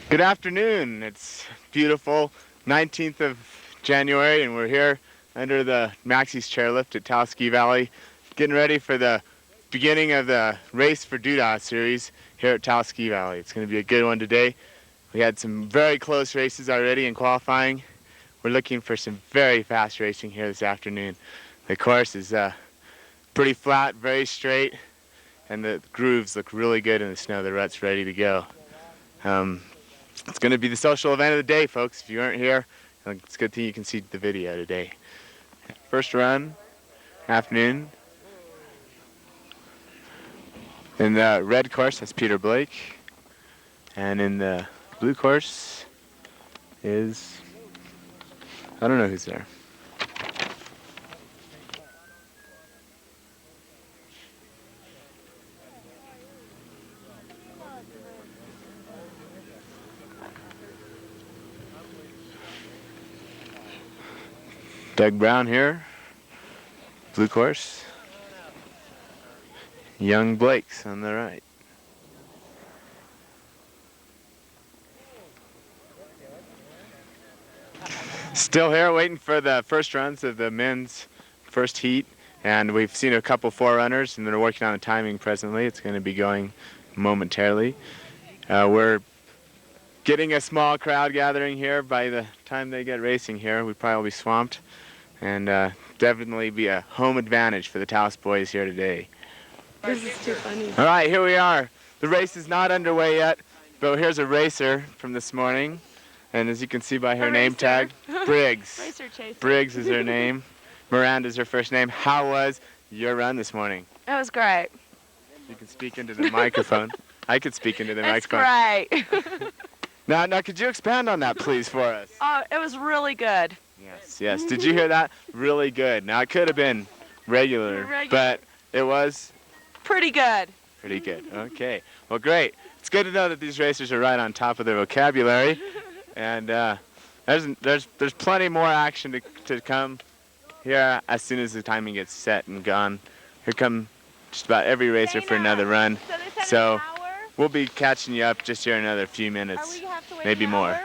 Good afternoon. It's beautiful 19th of January and we're here under the Maxie's chairlift at Taos Ski Valley getting ready for the beginning of the Race for Doodah series here at Taos Ski Valley. It's going to be a good one today. We had some very close races already in qualifying. We're looking for some very fast racing here this afternoon. The course is pretty flat, very straight, and the grooves look really good in the snow. The rut's ready to go. It's going to be the social event of the day, folks. If you aren't here, it's a good thing you can see the video today. First run, afternoon. In the red course, that's Peter Blake. And in the blue course is, I don't know who's there. Doug Brown here, blue course. Young Blake's on the right. Still here waiting for the first runs of the men's first heat, and we've seen a couple forerunners and they're working on the timing presently. It's going to be going momentarily. We're getting a small crowd gathering here. By the time they get racing here, we probably will be swamped, and definitely be a home advantage for the Taos boys here today. This is too funny. All right, here we are. The race is not underway yet, but here's a racer from this morning. And as you can see by her name tag, Briggs. Racer chaser. Briggs is her name. Miranda's her first name. How was your run this morning? It was great. You can speak into the microphone. I could speak into the microphone. It's great. Now, could you expand on that, please, for us? It was really good. Yes. Did you hear that? Really good. Now, it could have been regular, but it was Pretty good. pretty good. Okay. Well, great. It's good to know that these racers are right on top of their vocabulary. And there's plenty more action to come here as soon as the timing gets set and gone. Here come just about every racer for another run. So we'll be catching you up just here in another few minutes, maybe more.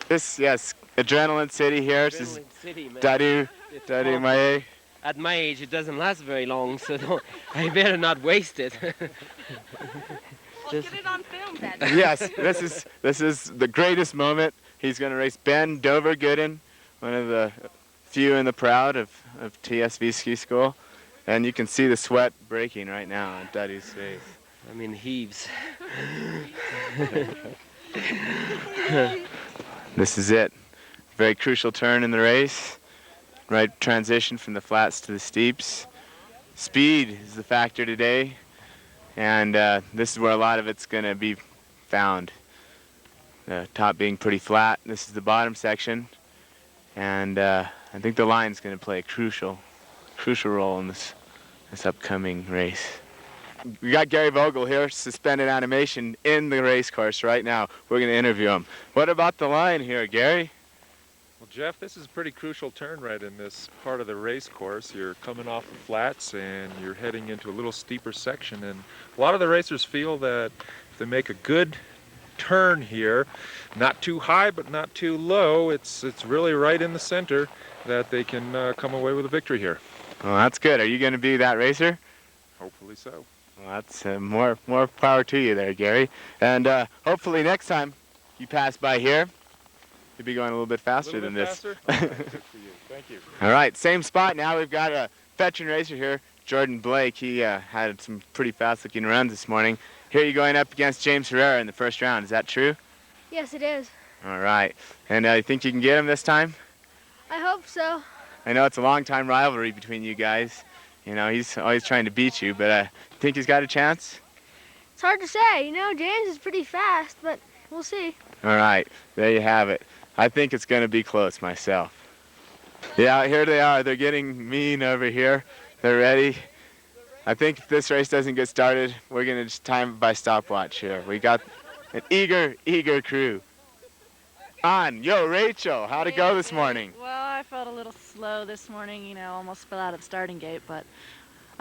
Yes, Adrenaline City here. This is Dadu Maye. At my age, it doesn't last very long, so I better not waste it. Get it on film, Dad. Yes, this is the greatest moment. He's going to race Ben Dover Gooden, one of the few in the proud of TSV Ski School. And you can see the sweat breaking right now on Duddy's face. I mean, heaves. This is it. Very crucial turn in the race. Right transition from the flats to the steeps. Speed is the factor today. And this is where a lot of it's going to be found. The top being pretty flat. This is the bottom section. And I think the line's going to play a crucial role in this upcoming race. We got Gary Vogel here, suspended animation in the race course right now. We're going to interview him. What about the line here, Gary? Well, Jeff, this is a pretty crucial turn right in this part of the race course. You're coming off the flats and you're heading into a little steeper section. And a lot of the racers feel that if they make a good turn here, not too high but not too low, it's really right in the center, that they can come away with a victory here. Well, that's good. Are you going to be that racer? Hopefully so. Well, that's more power to you there, Gary. And hopefully next time you pass by here, you'll be going a little bit faster than this. Faster? Okay, good for you. Thank you. All right, same spot. Now we've got a veteran racer here, Jordan Blake. He had some pretty fast-looking runs this morning. Here you're going up against James Herrera in the first round. Is that true? Yes, it is. All right. And you think you can get him this time? I hope so. I know it's a long-time rivalry between you guys. You know, he's always trying to beat you, but think he's got a chance? It's hard to say. You know, James is pretty fast, but we'll see. All right. There you have it. I think it's going to be close myself. Yeah, here they are. They're getting mean over here. They're ready. I think if this race doesn't get started, we're going to just time it by stopwatch here. We got an eager crew. Yo, Rachel, how'd it go this morning? Well, I felt a little slow this morning, almost fell out of the starting gate, but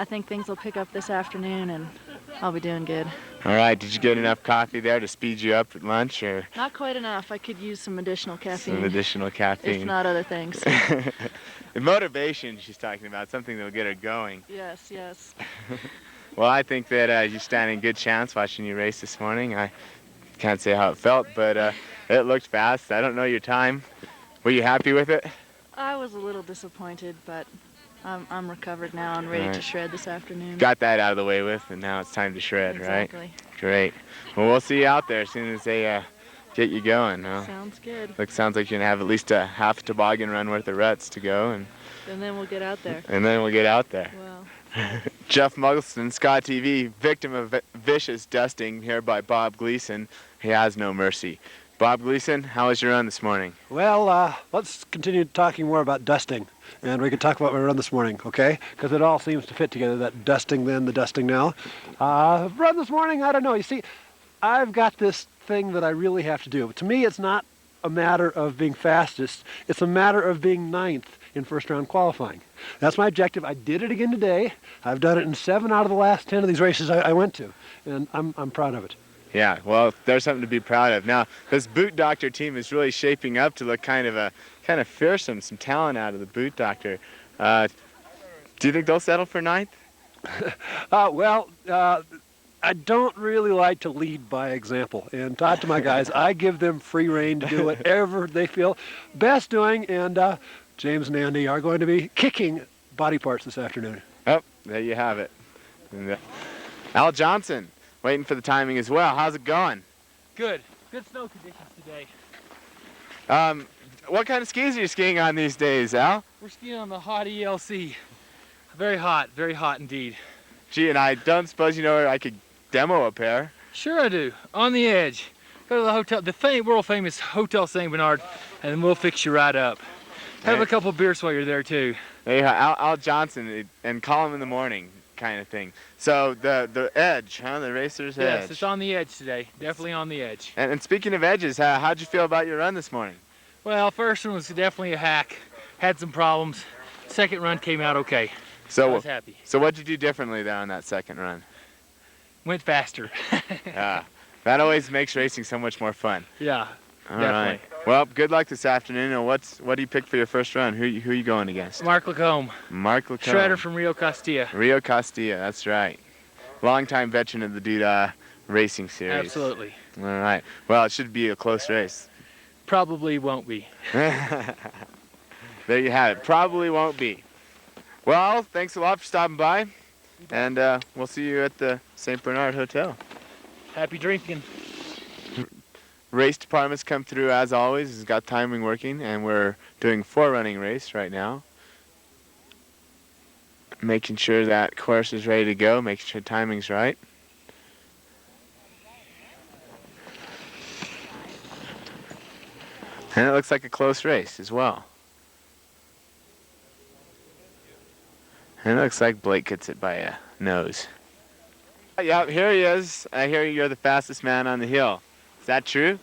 I think things will pick up this afternoon, and I'll be doing good. All right, did you get enough coffee there to speed you up at lunch, or Not quite enough. I could use some additional caffeine. some additional caffeine? If not other things. The motivation she's talking about, something that will get her going. Yes, yes. Well, I think that you stand in good chance watching you race this morning. I can't say how it felt, but it looked fast. I don't know your time. Were you happy with it? I was a little disappointed, but I'm recovered now and ready to shred this afternoon. Got that out of the way with, and now it's time to shred, Exactly. right? Great. Well, we'll see you out there as soon as they get you going. Huh? Sounds good. Sounds like you're going to have at least a half toboggan run worth of ruts to go. And then we'll get out there. And then we'll get out there. Well. Jeff Muggleston, Scott TV, victim of vicious dusting here by Bob Gleason. He has no mercy. Bob Gleason, how was your run this morning? Well, let's continue talking more about dusting, and we can talk about my run this morning, okay? Because it all seems to fit together, that dusting then, the dusting now. Run this morning, I don't know. You see, I've got this thing that I really have to do. To me, it's not a matter of being fastest. It's a matter of being 9th in first round qualifying. That's my objective. I did it again today. I've done it in 7 out of the last 10 of these races I went to, and I'm proud of it. Yeah, well, there's something to be proud of. Now, this Boot Doctor team is really shaping up to look kind of fearsome, some talent out of the Boot Doctor. Do you think they'll settle for 9th? I don't really like to lead by example. And talk to my guys, I give them free rein to do whatever they feel best doing. And James and Andy are going to be kicking body parts this afternoon. Oh, there you have it. And, Al Johnson, waiting for the timing as well. How's it going? Good. Good snow conditions today. What kind of skis are you skiing on these days, Al? We're skiing on the hot ELC. Very hot indeed. Gee, and I don't suppose you know where I could demo a pair. Sure I do. On the edge. Go to the hotel, the world famous Hotel St. Bernard, and we'll fix you right up. Have a couple beers while you're there too. Hey, Al Johnson, and call him in the morning, kind of thing. So the edge, huh? The racer's edge. Yes, it's on the edge today. Definitely on the edge. And speaking of edges, how'd you feel about your run this morning? Well, first one was definitely a hack. Had some problems. Second run came out okay. So I was happy. So what'd you do differently there on that second run? Went faster. That always makes racing so much more fun. Yeah, All definitely. right. Well, good luck this afternoon. And what do you pick for your first run? Who are you going against? Mark Lacombe. Mark Lacombe. Shredder from Rio Castilla. Rio Castilla, that's right. Longtime veteran of the Duda Racing Series. Absolutely. All right. Well, it should be a close race. Probably won't be. There you have it. Probably won't be. Well, thanks a lot for stopping by, and we'll see you at the St. Bernard Hotel. Happy drinking. Race department's come through as always. It's got timing working, and we're doing 4-running race right now. Making sure that course is ready to go, making sure timing's right. And it looks like a close race as well. And it looks like Blake gets it by a nose. Yep, here he is. I hear you're the fastest man on the hill. Is that true?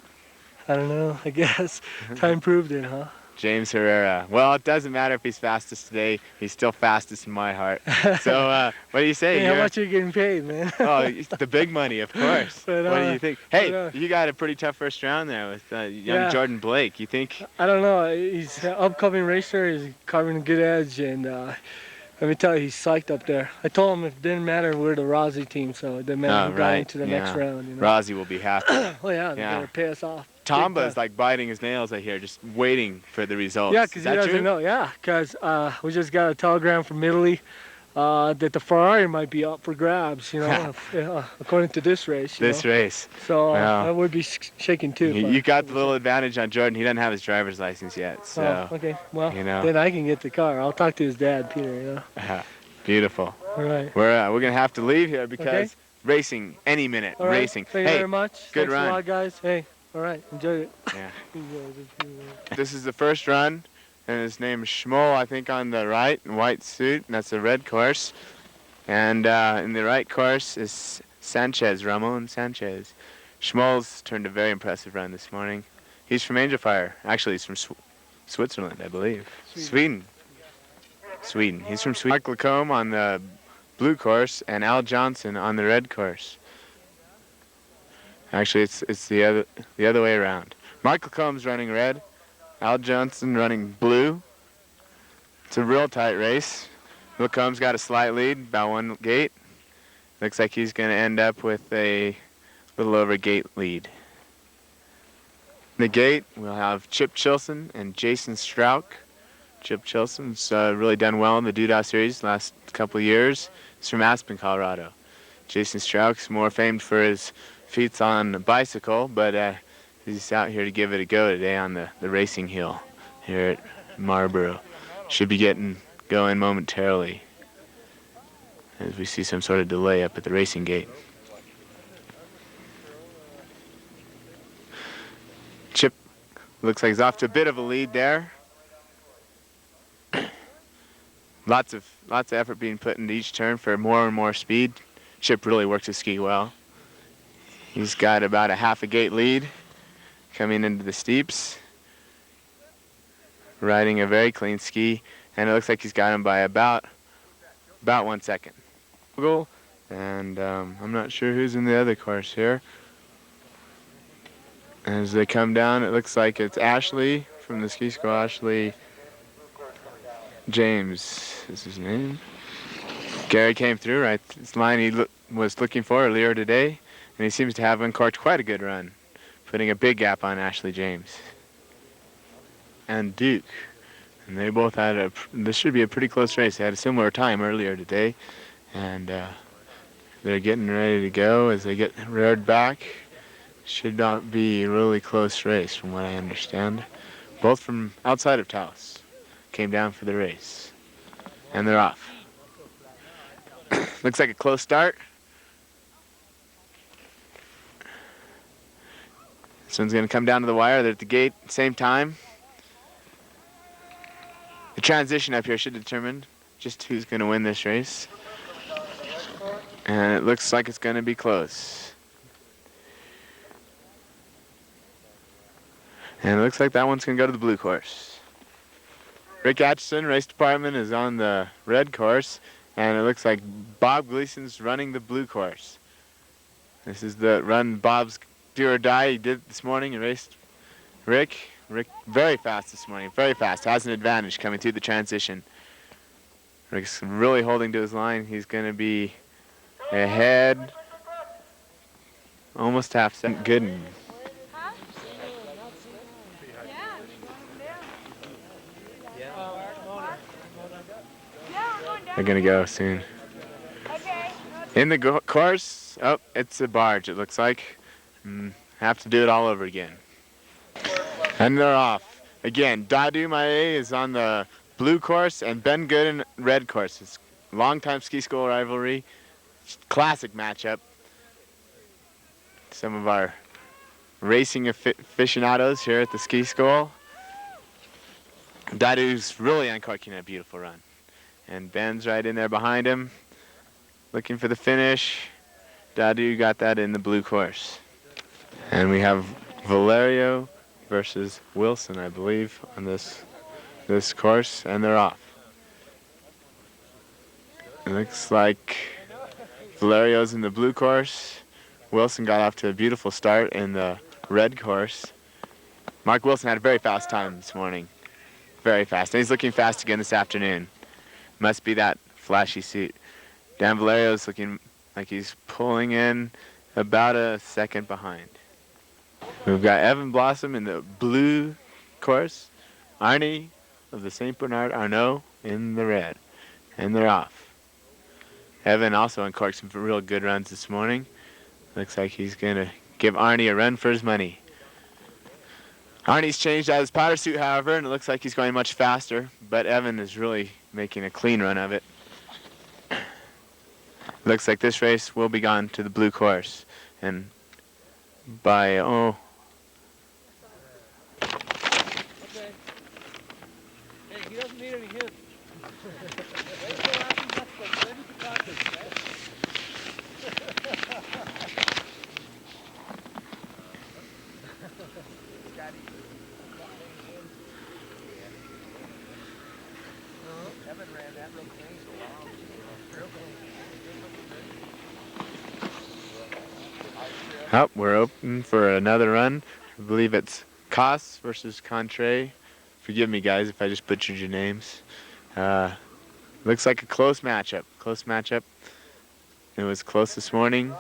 I don't know, I guess. Time proved it, huh? James Herrera. Well, it doesn't matter if he's fastest today. He's still fastest in my heart. So, what do you say? Hey, how much are you getting paid, man? Oh, the big money, of course. But, what do you think? Hey, but, you got a pretty tough first round there with young Jordan Blake. You think? I don't know. He's an upcoming racer. He's carving a good edge, and let me tell you, he's psyched up there. I told him it didn't matter we're the Rossi team, so it didn't matter who got into the next round. You know? Rossi will be happy. Oh yeah, they're gonna pay us off. Tomba is like biting his nails, I hear, just waiting for the results. Yeah, because he doesn't know. Yeah, because we just got a telegram from Italy that the Ferrari might be up for grabs. You know, according to this race. Race. So I would be shaking too. You got the little advantage on Jordan. He doesn't have his driver's license yet. So. Oh, okay. Well, you know. then I can get the car. I'll talk to his dad, Peter. You know. Beautiful. All right. We're gonna have to leave here because racing any minute. All right. Racing. Thank you very much. Good run. Thanks a lot, guys. Hey. All right, enjoy it. Yeah. This is the first run, and his name is Schmoll, I think, on the right, in white suit, and that's the red course. And in the right course is Sanchez, Ramon Sanchez. Schmoll's turned a very impressive run this morning. He's from Angel Fire. Actually, he's from Switzerland, I believe. Sweden. He's from Sweden. Mark Lacombe on the blue course and Al Johnson on the red course. Actually, it's the other way around. Michael Combs running red, Al Johnson running blue. It's a real tight race. Will Combs got a slight lead, about one gate. Looks like he's going to end up with a little over gate lead. In the gate, we'll have Chip Chilson and Jason Strauch. Chip Chilson's really done well in the Doodah Series the last couple of years. He's from Aspen, Colorado. Jason Strauch's more famed for his feats on the bicycle, but he's out here to give it a go today on the racing hill here at Marlboro. Should be getting going momentarily as we see some sort of delay up at the racing gate. Chip looks like he's off to a bit of a lead there. Lots of effort being put into each turn for more and more speed. Chip really works his ski well. He's got about a half a gate lead coming into the steeps. Riding a very clean ski, and it looks like he's got him by about 1 second. And I'm not sure who's in the other course here. As they come down, it looks like it's Ashley from the ski school. Ashley James is his name. Gary came through right this line he was looking for earlier today, and he seems to have uncorked quite a good run, putting a big gap on Ashley James and Duke. And they both had this should be a pretty close race. They had a similar time earlier today, and they're getting ready to go as they get reared back. Should not be a really close race from what I understand. Both from outside of Taos came down for the race, and they're off. Looks like a close start. This one's going to come down to the wire. They're at the gate at the same time. The transition up here should determine just who's going to win this race. And it looks like it's going to be close. And it looks like that one's going to go to the blue course. Rick Atchison, race department, is on the red course. And it looks like Bob Gleason's running the blue course. This is the run Bob's do or die he did this morning and raced Rick. Rick very fast this morning, very fast. Has an advantage coming through the transition. Rick's really holding to his line. He's going to be ahead almost half second. Gooden. They're going to go soon. In the course, oh, it's a barge, it looks like. Have to do it all over again. And they're off. Again, Dadu Mae is on the blue course and Ben Gooden red course. It's a long-time ski school rivalry. Classic matchup. Some of our racing aficionados here at the ski school. Dadu's really uncorking a beautiful run. And Ben's right in there behind him, looking for the finish. Dadu got that in the blue course. And we have Valerio versus Wilson, I believe, on this course, and they're off. It looks like Valerio's in the blue course. Wilson got off to a beautiful start in the red course. Mark Wilson had a very fast time this morning. Very fast. And he's looking fast again this afternoon. Must be that flashy suit. Dan Valerio's looking like he's pulling in about a second behind. We've got Evan Blossom in the blue course. Arnie of the St. Bernard Arnault in the red. And they're off. Evan also uncorked some real good runs this morning. Looks like he's going to give Arnie a run for his money. Arnie's changed out his powder suit, however, and it looks like he's going much faster, but Evan is really making a clean run of it. Looks like this race will be gone to the blue course. And by, Hey, he doesn't need any hints. Evan ran that real clean. Oh, we're open for another run. I believe it's Cos versus Contre. Forgive me, guys, if I just butchered your names. Looks like a close matchup. Close matchup. It was close this morning.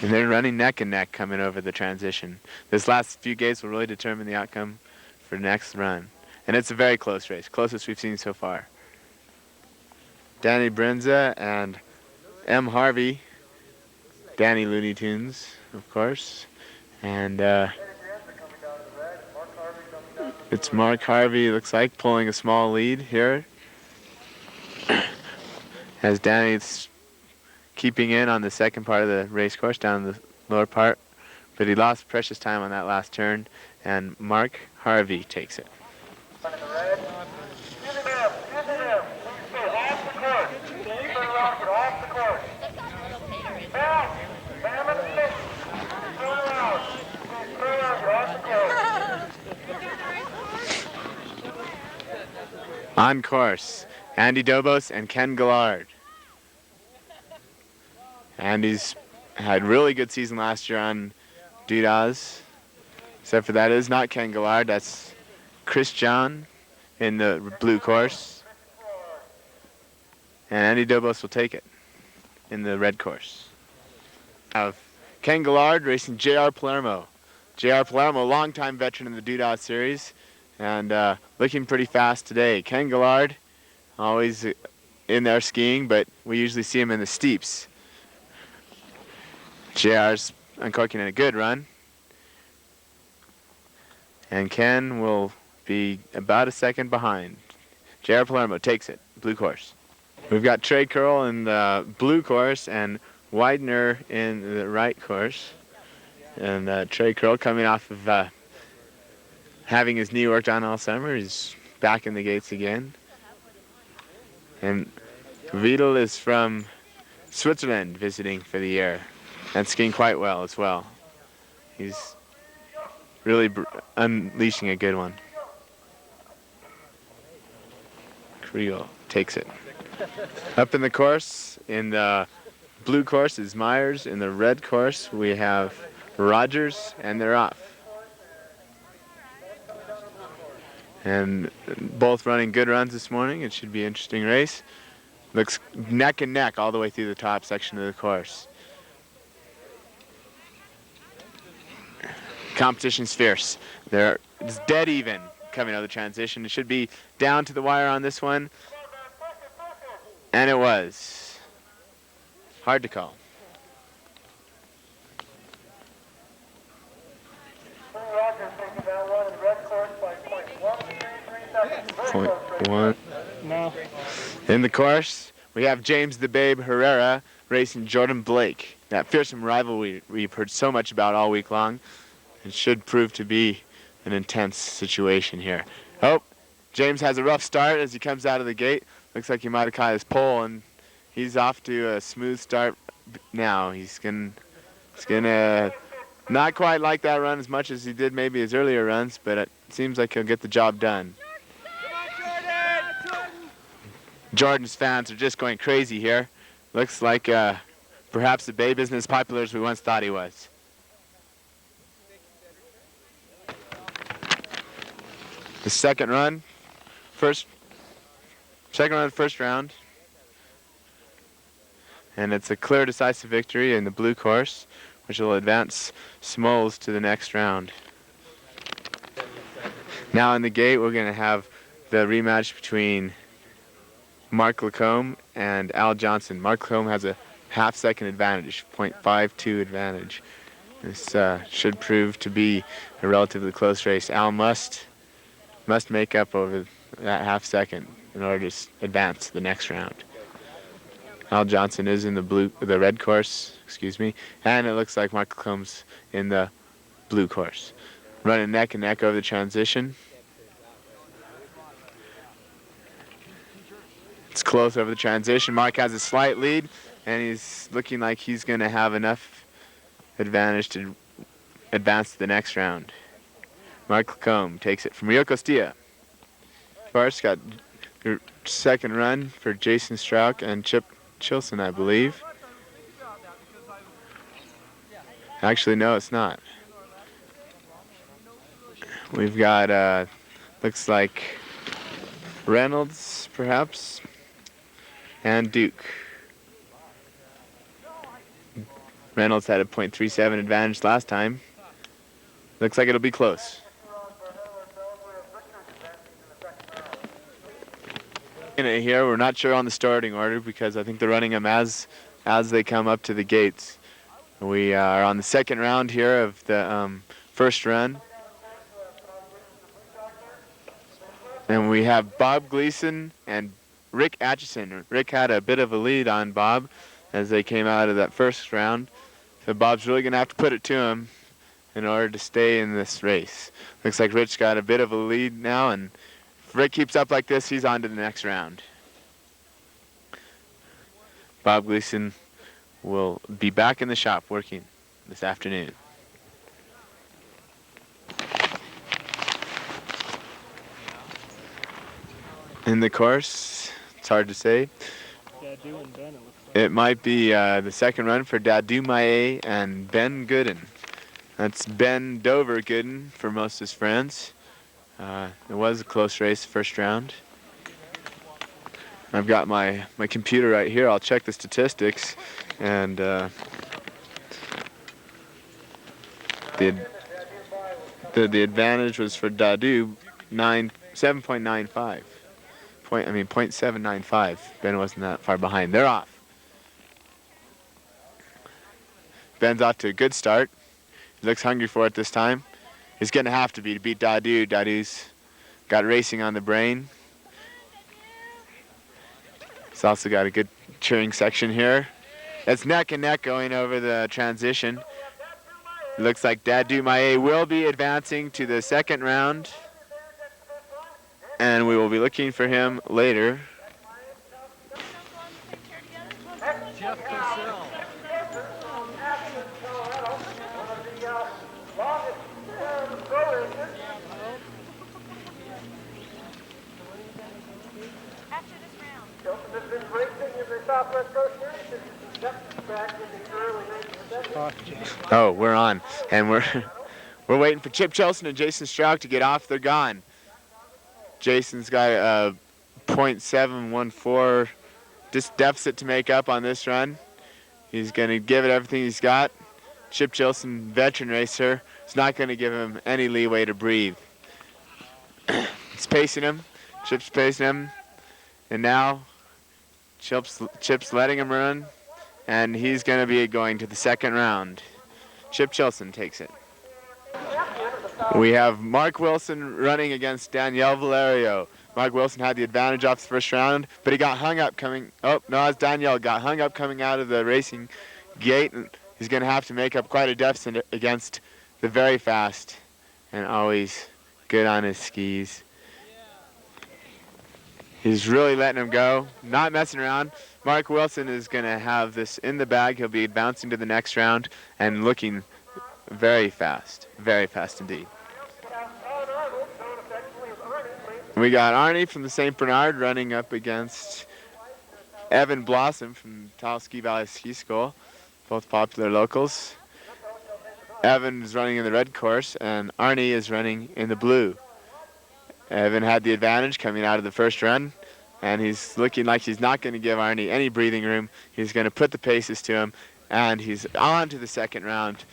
And they're running neck and neck coming over the transition. This last few gates will really determine the outcome for next run. And it's a very close race, closest we've seen so far. Danny Brenza and M. Harvey. Danny Looney Tunes, of course. And it's Mark Harvey, looks like, pulling a small lead here. As Danny's keeping in on the second part of the race course, down the lower part. But he lost precious time on that last turn, and Mark Harvey takes it. On course, Andy Dobos and Ken Gillard. Andy's had really good season last year on Doodahs. Except for that is not Ken Gillard, that's Chris John in the blue course. And Andy Dobos will take it in the red course. Of Ken Gillard racing J.R. Palermo. J.R. Palermo, longtime veteran in the Doodah series, and looking pretty fast today. Ken Gillard, always in there skiing, but we usually see him in the steeps. JR's uncorking in a good run. And Ken will be about a second behind. JR Palermo takes it, blue course. We've got Trey Curl in the blue course and Widener in the right course. And Trey Curl coming off of having his knee worked on all summer. He's back in the gates again. And Vidal is from Switzerland visiting for the year and skiing quite well as well. He's really unleashing a good one. Creel takes it. Up in the course, in the blue course is Myers. In the red course, we have Rogers, and they're off. And both running good runs this morning. It should be an interesting race. Looks neck and neck all the way through the top section of the course. Competition's fierce. It's dead even coming out of the transition. It should be down to the wire on this one. And it was. Hard to call. .1. No. In the course, we have James the Babe Herrera racing Jordan Blake. That fearsome rivalry we've heard so much about all week long. It should prove to be an intense situation here. Oh, James has a rough start as he comes out of the gate. Looks like he might have caught his pole, and he's off to a smooth start now. He's gonna not quite like that run as much as he did maybe his earlier runs, but it seems like he'll get the job done. Jordan's fans are just going crazy here. Looks like perhaps the Babe isn't as popular as we once thought he was. The second run, first round. And it's a clear, decisive victory in the blue course, which will advance Smoles to the next round. Now in the gate, we're going to have the rematch between Mark Lacombe and Al Johnson. Mark Lacombe has a half-second advantage, 0.52 advantage. This should prove to be a relatively close race. Al must make up over that half-second in order to advance to the next round. Al Johnson is in the red course, and it looks like Mark Lacombe's in the blue course. Running neck and neck over the transition. It's close over the transition. Mark has a slight lead, and he's looking like he's going to have enough advantage to advance to the next round. Mark Lacombe takes it from Rio Costilla. First got your second run for Jason Strauch and Chip Chilson, I believe. Actually, no, it's not. We've got, looks like Reynolds, perhaps, and Duke. Reynolds had a .37 advantage last time. Looks like it'll be close. Here, we're not sure on the starting order because I think they're running them as they come up to the gates. We are on the second round here of the first run. And we have Bob Gleason and Rick Atchison. Rick had a bit of a lead on Bob as they came out of that first round. So Bob's really going to have to put it to him in order to stay in this race. Looks like Rick's got a bit of a lead now, and if Rick keeps up like this, he's on to the next round. Bob Gleason will be back in the shop working this afternoon. In the course, it's hard to say. It might be the second run for Dadu Maye and Ben Gooden. That's Ben Dover Gooden for most of his friends. It was a close race first round. I've got my computer right here. I'll check the statistics, and the advantage was for Dadu 7.95. 0.795. Ben wasn't that far behind. They're off. Ben's off to a good start. He looks hungry for it this time. He's going to have to beat Dadu. Dadu's got racing on the brain. He's also got a good cheering section here. It's neck and neck going over the transition. Looks like Dadu Maye will be advancing to the second round, and we will be looking for him later. Oh, we're on, and we're waiting for Chip Chilson and Jason Strouk to get off. They're gone. Jason's got a .714 deficit to make up on this run. He's going to give it everything he's got. Chip Chilson, veteran racer, is not going to give him any leeway to breathe. It's pacing him. Chip's pacing him. And now Chip's letting him run, and he's going to be going to the second round. Chip Chilson takes it. We have Mark Wilson running against Danielle Valerio. Mark Wilson had the advantage off the first round, but he got hung up coming. Oh, no, it's Danielle. Got hung up coming out of the racing gate, and he's going to have to make up quite a deficit against the very fast and always good on his skis. He's really letting him go, not messing around. Mark Wilson is going to have this in the bag. He'll be bouncing to the next round and looking very fast indeed. We got Arnie from the St. Bernard running up against Evan Blossom from Taos Ski Valley Ski School, both popular locals. Evan is running in the red course, and Arnie is running in the blue. Evan had the advantage coming out of the first run, and he's looking like he's not going to give Arnie any breathing room. He's going to put the paces to him, and he's on to the second round.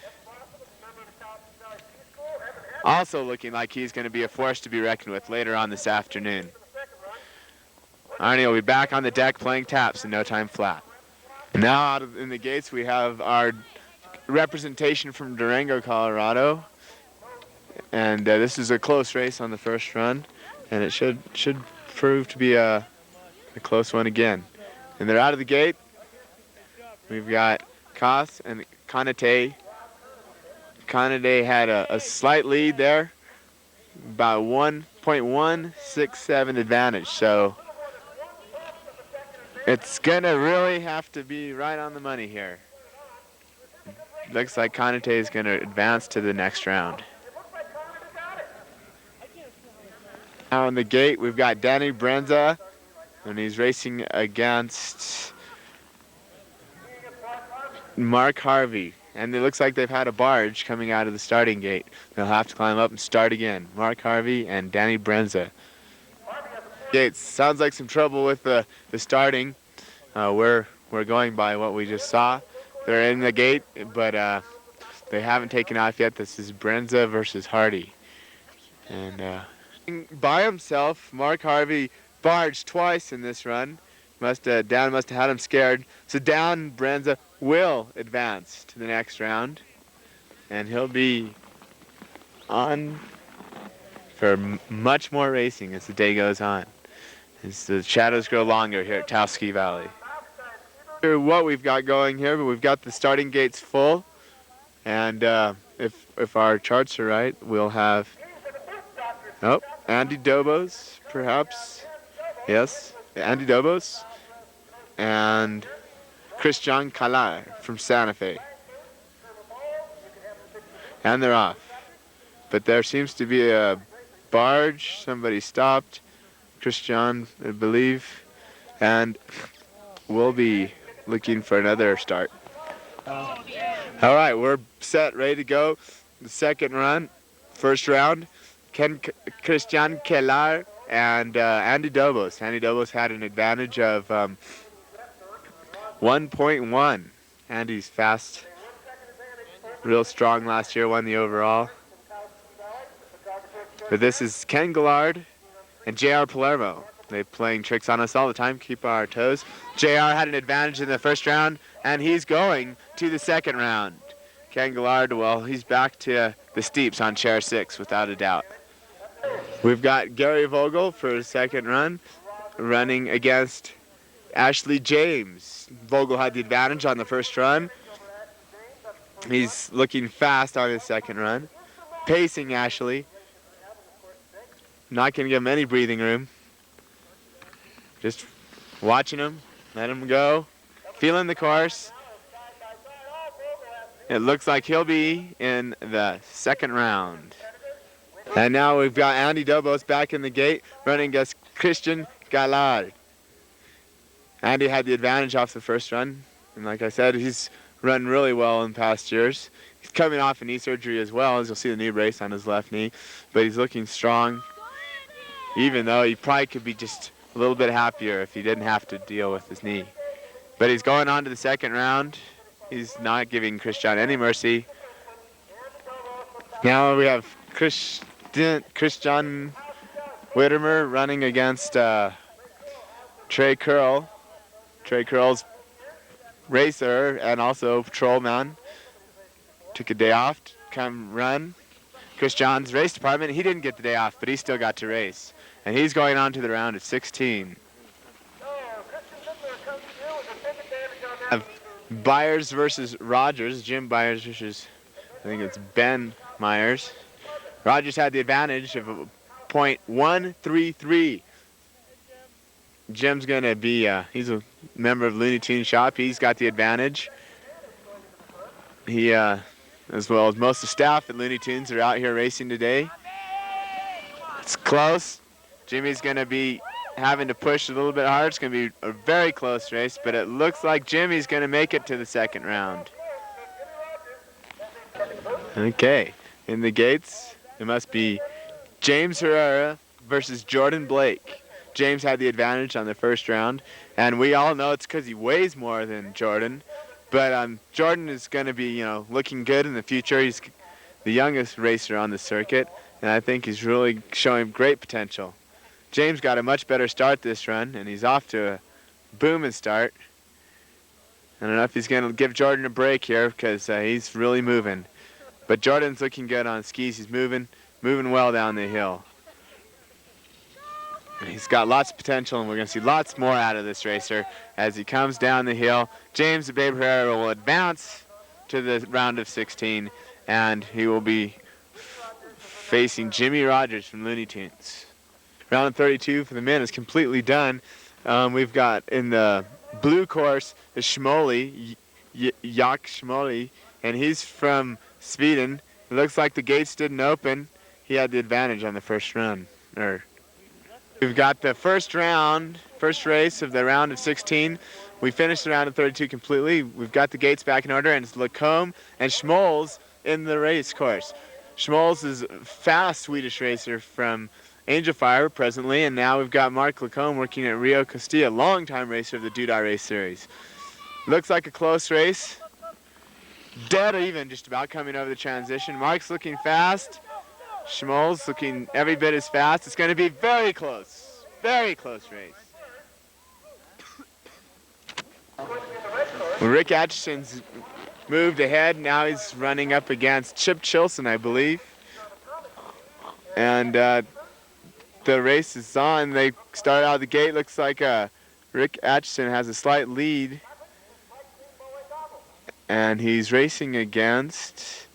Also looking like he's going to be a force to be reckoned with later on this afternoon. Arnie will be back on the deck playing taps in no time flat. Now out in the gates we have our representation from Durango, Colorado. And this is a close race on the first run, and it should prove to be a close one again. And they're out of the gate. We've got Koss and Kanate. Kanade had a slight lead there, about 1.167 advantage. So it's going to really have to be right on the money here. Looks like Kanate is going to advance to the next round. Now on the gate, we've got Danny Brenza, and he's racing against Mark Harvey. and it looks like they've had a barge coming out of the starting gate. They'll have to climb up and start again. Mark Harvey and Danny Brenza. Gates, sounds like some trouble with the starting. We're going by what we just saw. They're in the gate, but they haven't taken off yet. This is Brenza versus Hardy. And by himself, Mark Harvey barged twice in this run. Dan must have had him scared. So Dan Brenza will advance to the next round. And he'll be on for much more racing as the day goes on, as the shadows grow longer here at Taos Ski Valley. What we've got going here, but we've got the starting gates full. And if our charts are right, we'll have, Andy Dobos, perhaps. Yes, Andy Dobos and Christian Calar from Santa Fe. And they're off. But there seems to be a barge. Somebody stopped. Christian, I believe. And we'll be looking for another start. All right, we're set, ready to go. The second run, first round. Christian Calar and Andy Dobos. Andy Dobos had an advantage of 1.1. Andy's fast, real strong last year, won the overall. But this is Ken Gillard and J.R. Palermo. They're playing tricks on us all the time, keep our toes. J.R. had an advantage in the first round, and he's going to the second round. Ken Gillard, well, he's back to the steeps on chair 6, without a doubt. We've got Gary Vogel for the second run, running against Ashley James. Vogel had the advantage on the first run. He's looking fast on his second run. Pacing Ashley. Not going to give him any breathing room. Just watching him, let him go. Feeling the course. It looks like he'll be in the second round. And now we've got Andy Dobos back in the gate, running against Christian Gallard. Andy had the advantage off the first run. And like I said, he's run really well in past years. He's coming off a knee surgery as well, as you'll see the knee brace on his left knee. But he's looking strong, even though he probably could be just a little bit happier if he didn't have to deal with his knee. But he's going on to the second round. He's not giving Christian any mercy. Now we have Christian Whittemer running against Trey Curl. Trey Curl's racer and also patrolman. Took a day off to come run. Christian's race department, he didn't get the day off, but he still got to race. And he's going on to the round at 16. Byers versus Rogers. Jim Byers versus, I think it's Ben Myers. Rogers had the advantage of a .133. Jim's going to be, he's a member of Looney Tunes Shop. He's got the advantage. He, as well as most of the staff at Looney Tunes, are out here racing today. It's close. Jimmy's going to be having to push a little bit hard. It's going to be a very close race, but it looks like Jimmy's going to make it to the second round. Okay, in the gates, it must be James Herrera versus Jordan Blake. James had the advantage on the first round, and we all know it's because he weighs more than Jordan. But Jordan is going to be, looking good in the future. He's the youngest racer on the circuit, and I think he's really showing great potential. James got a much better start this run, and he's off to a booming start. I don't know if he's going to give Jordan a break here because he's really moving. But Jordan's looking good on skis. He's moving well down the hill. He's got lots of potential, and we're going to see lots more out of this racer as he comes down the hill. James Babe Herrera will advance to the round of 16, and he will be facing Jimmy Rogers from Looney Tunes. Round 32 for the men is completely done. We've got in the blue course the Schmoli, Jak Schmoli, and he's from Sweden. It looks like the gates didn't open. He had the advantage on the first run. We've got the first race of the round of 16. We finished the round of 32 completely. We've got the gates back in order, and it's Lacombe and Schmoles in the race course. Schmoles is a fast Swedish racer from Angel Fire presently, and now we've got Mark Lacombe working at Rio Castilla, longtime racer of the Doodah Race Series. Looks like a close race. Dead even, just about coming over the transition. Mark's looking fast. Schmoles looking every bit as fast. It's going to be very close race. Rick Atchison's moved ahead. Now he's running up against Chip Chilson, I believe. And the race is on. They start out of the gate. Looks like Rick Atchison has a slight lead. And he's racing against...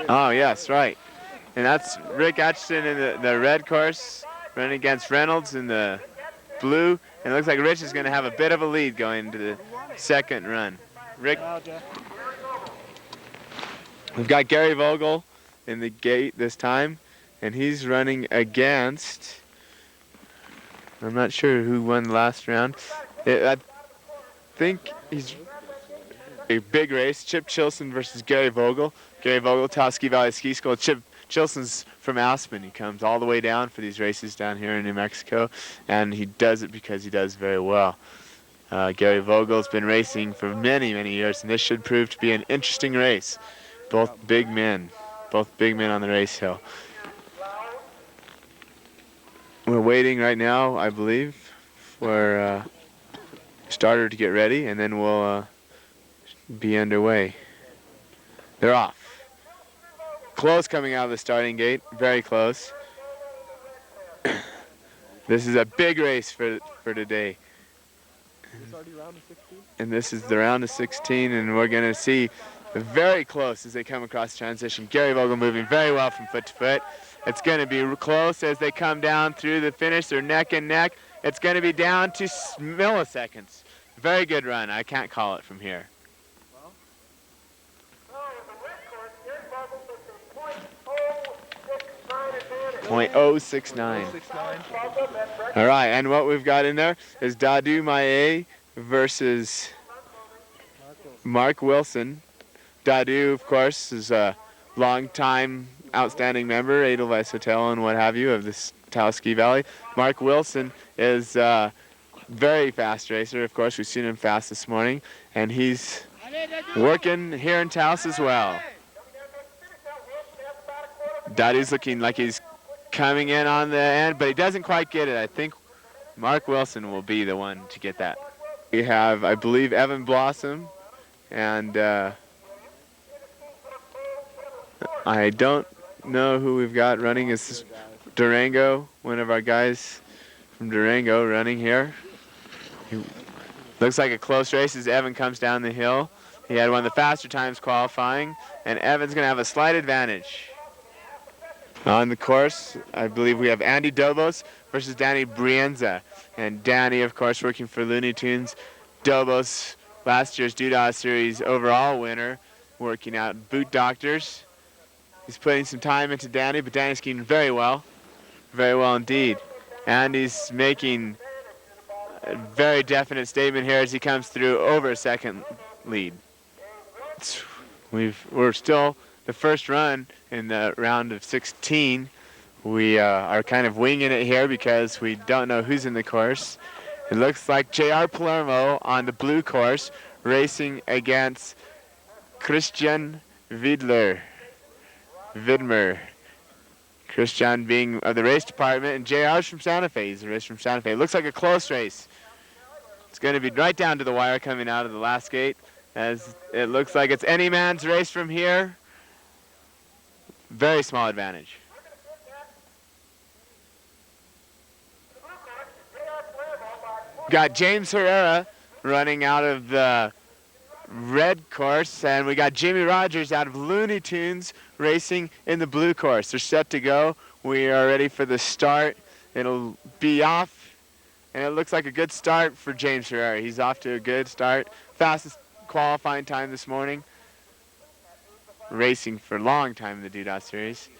Oh, yes, right. And that's Rick Atchison in the red course, running against Reynolds in the blue. And it looks like Rich is going to have a bit of a lead going into the second run. Rick. We've got Gary Vogel in the gate this time, and he's running against... I'm not sure who won the last round. I think he's a big race. Chip Chilson versus Gary Vogel. Gary Vogel, Taos Ski Valley Ski School. Chip Chilson's from Aspen. He comes all the way down for these races down here in New Mexico, and he does it because he does very well. Gary Vogel's been racing for many, many years, and this should prove to be an interesting race. Both big men on the race hill. We're waiting right now, I believe, for starter to get ready, and then we'll be underway. They're off. Close coming out of the starting gate, very close. This is a big race for today. And this is the round of 16, and we're going to see very close as they come across the transition. Gary Vogel moving very well from foot to foot. It's going to be close as they come down through the finish. They're neck and neck. It's going to be down to milliseconds. Very good run. I can't call it from here. .069. All right, and what we've got in there is Dadu Maye versus Mark Wilson. Dadu, of course, is a long-time outstanding member, Edelweiss Hotel and what have you, of this Taos Ski Valley. Mark Wilson is a very fast racer. Of course, we've seen him fast this morning, and he's working here in Taos as well. Dadu's looking like he's coming in on the end, but he doesn't quite get it. I think Mark Wilson will be the one to get that. We have, I believe, Evan Blossom, and I don't know who we've got running. Is Durango, one of our guys from Durango running here. Looks like a close race as Evan comes down the hill. He had one of the faster times qualifying, and Evan's going to have a slight advantage. On the course, I believe we have Andy Dobos versus Danny Brienza. And Danny, of course, working for Looney Tunes. Dobos, last year's Doodah Series overall winner, working out Boot Doctors. He's putting some time into Danny, but Danny's skiing very well indeed. Andy's making a very definite statement here as he comes through over a second lead. We're still the first run in the round of 16. We are kind of winging it here because we don't know who's in the course. It looks like J.R. Palermo on the blue course racing against Christian Widmer. Christian being of the race department, and JR's from Santa Fe. He's a racer from Santa Fe. It looks like a close race. It's going to be right down to the wire coming out of the last gate, as it looks like it's any man's race from here. Very small advantage. Got James Herrera running out of the red course, and we got Jimmy Rogers out of Looney Tunes racing in the blue course. They're set to go. We are ready for the start. It'll be off, and it looks like a good start for James Herrera. He's off to a good start. Fastest qualifying time this morning. Racing for a long time in the Doodah Series.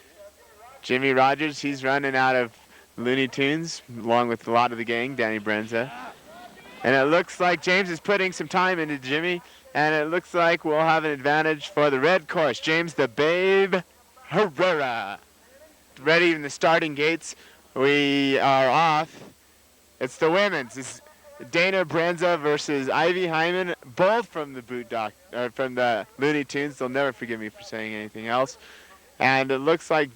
Jimmy Rogers, he's running out of Looney Tunes, along with a lot of the gang, Danny Brenza. And it looks like James is putting some time into Jimmy, and it looks like we'll have an advantage for the red course. James the Babe Herrera. Ready in the starting gates. We are off. It's the women's. It's Dana Brenza versus Ivy Hyman, both from the from the Looney Tunes. They'll never forgive me for saying anything else. And it looks like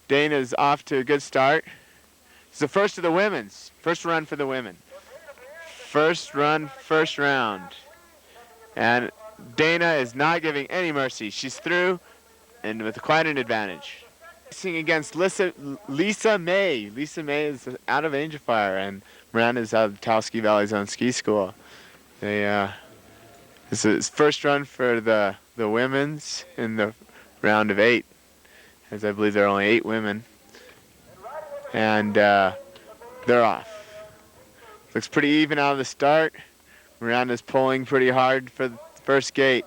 Dana's off to a good start. It's the first of the women's. First run for the women. First run, first round. And Dana is not giving any mercy. She's through and with quite an advantage. Racing against Lisa May. Lisa May is out of Angel Fire, and Miranda's out of Taos Ski Valley's own ski school. This is first run for the women's in the round of 8, as I believe there are only 8 women. And they're off. Looks pretty even out of the start. Miranda's pulling pretty hard for the first gate.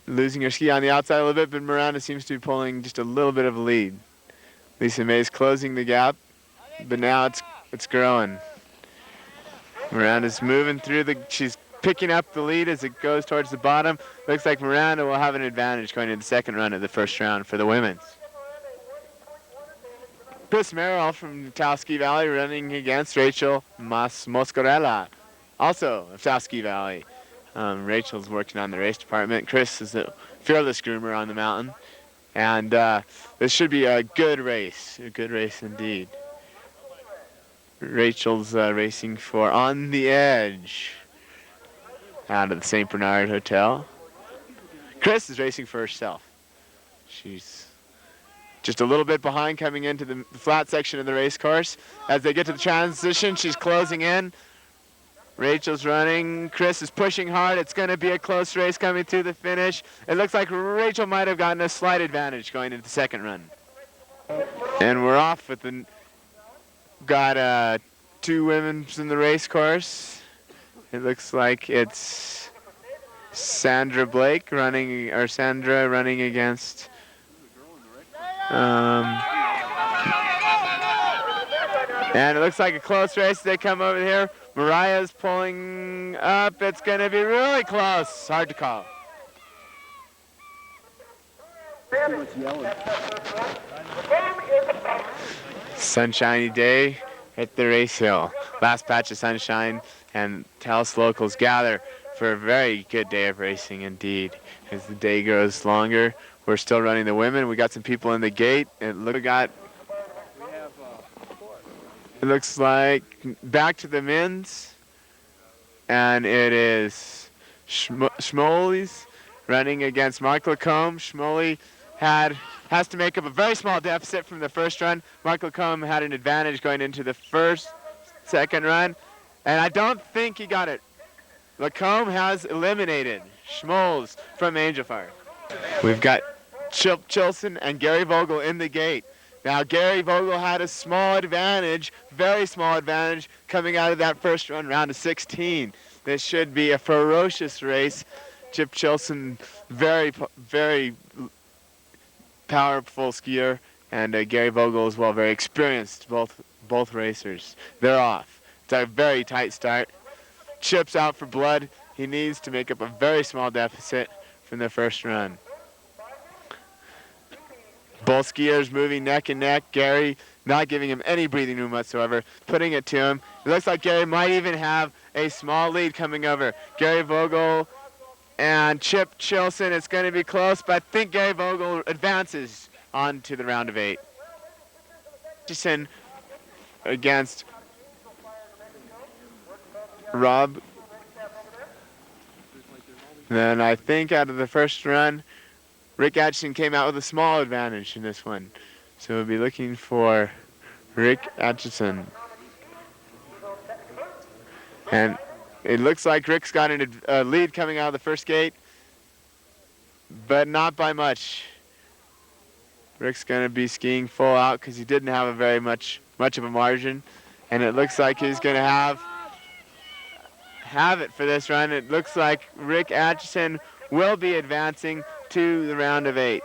Losing her ski on the outside a little bit, but Miranda seems to be pulling just a little bit of a lead. Lisa May's closing the gap, but now it's growing. Miranda's moving through she's picking up the lead as it goes towards the bottom. Looks like Miranda will have an advantage going into the second run of the first round for the women's. Chris Merrill from Taos Ski Valley running against Rachel Moscarella, also of Taos Ski Valley. Rachel's working on the race department. Chris is a fearless groomer on the mountain. And this should be a good race indeed. Rachel's racing for On the Edge out of the St. Bernard Hotel. Chris is racing for herself. She's just a little bit behind coming into the flat section of the race course. As they get to the transition, she's closing in. Rachel's running. Chris is pushing hard. It's going to be a close race coming to the finish. It looks like Rachel might have gotten a slight advantage going into the second run. And we're off with got 2 women in the race course. It looks like it's Sandra running against and it looks like a close race. They come over here. Mariah's pulling up. It's going to be really close. Hard to call. Sunshiny day at the race hill. Last patch of sunshine, and Taos locals gather for a very good day of racing indeed. As the day grows longer, we're still running the women. We got some people in the gate. It looks like back to the men's, and it is Schmoley's running against Mark Lacombe. Schmoley has to make up a very small deficit from the first run. Mark Lacombe had an advantage going into the second run, and I don't think he got it. Lacombe has eliminated Schmoles from Angel Fire. We've got Chip Chilson and Gary Vogel in the gate. Now, Gary Vogel had a small advantage, very small advantage, coming out of that first run, round of 16. This should be a ferocious race. Chip Chilson, very, very powerful skier, and Gary Vogel as well, very experienced, both racers. They're off. It's a very tight start. Chip's out for blood. He needs to make up a very small deficit from the first run. Both skiers moving neck and neck. Gary not giving him any breathing room whatsoever, putting it to him. It looks like Gary might even have a small lead coming over. Gary Vogel and Chip Chilson. It's going to be close, but I think Gary Vogel advances on to the round of 8. Jason against Rob. Then I think out of the first run, Rick Atchison came out with a small advantage in this one. So we'll be looking for Rick Atchison. And it looks like Rick's got a lead coming out of the first gate, but not by much. Rick's going to be skiing full out because he didn't have a very much of a margin. And it looks like he's going to have it for this run. It looks like Rick Atchison will be advancing to the round of 8.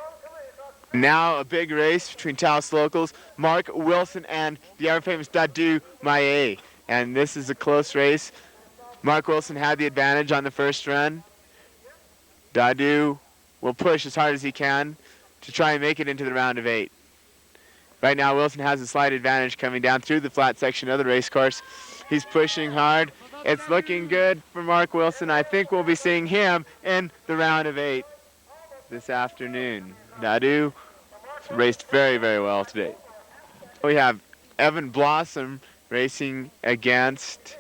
Now a big race between Taos locals, Mark Wilson and the ever-famous Dadu Maye. And this is a close race. Mark Wilson had the advantage on the first run. Dadu will push as hard as he can to try and make it into the round of 8. Right now Wilson has a slight advantage coming down through the flat section of the race course. He's pushing hard. It's looking good for Mark Wilson. I think we'll be seeing him in the round of 8 this afternoon. Dadu raced very, very well today. We have Evan Blossom racing against